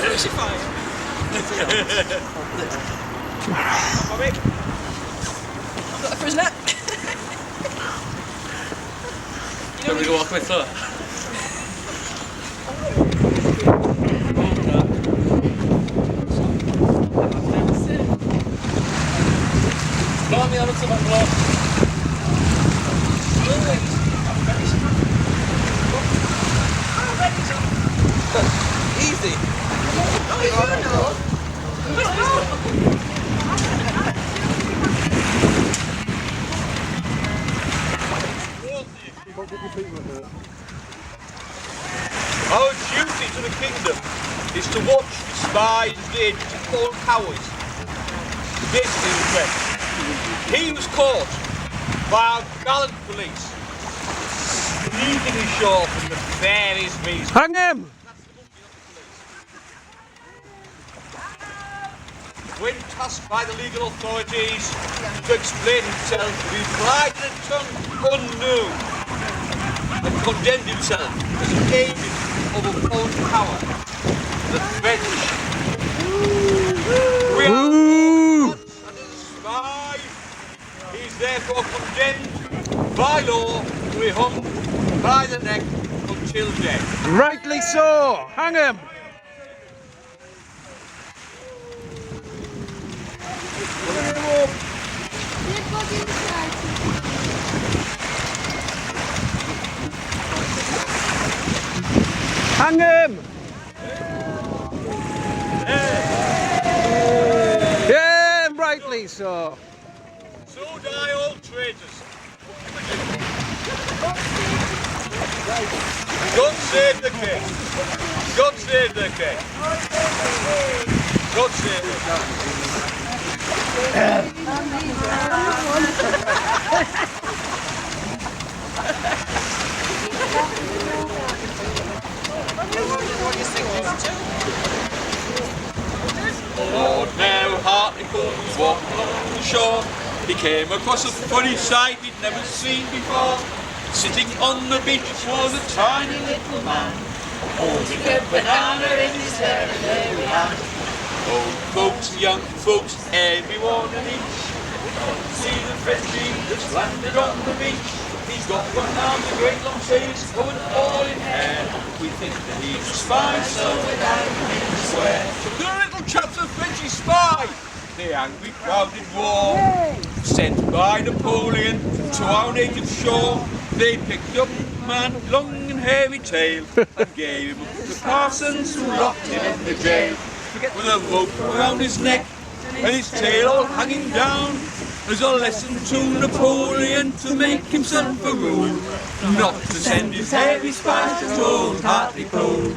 Crucify him. Bobby. I've got a prisoner. Can we go walk with her? Come me on to my block. Easy. Our duty to the kingdom is to watch, spy, engage, and all cowards. Basically, the threat. He was caught by our gallant police, sneaking ashore for the various reasons. Hang him! When tasked by the legal authorities to explain himself, he replied in a tongue unknown and condemned himself as an agent of a foreign power, the French. We are and as a spy. He is therefore condemned by law to be hung by the neck until death. Rightly so! Hang him! Hang him! Yeah, rightly so. So die all traitors. God save the king. God save the king. God save the Lord, now Hartlepool was walking along the shore. He came across a funny sight he'd never seen before. Sitting on the beach was a tiny little man, holding a banana in his hairy hand. Old folks, young folks, everyone and each. See the Frenchie that's landed on the beach. He's got one arm, a great long sleeves, covered all in hair. We think that he's a spy, so without him to swear. The little chap's a Frenchy spy! The angry crowded war, sent by Napoleon to our native shore. They picked up a man, long and hairy tail, and gave him up to the parsons who locked him in the jail. With a rope around his neck and his tail all hanging down, as a lesson to Napoleon to make himself a rule, not to send his hairy spies to old Hartlepool.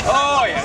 Oh yeah.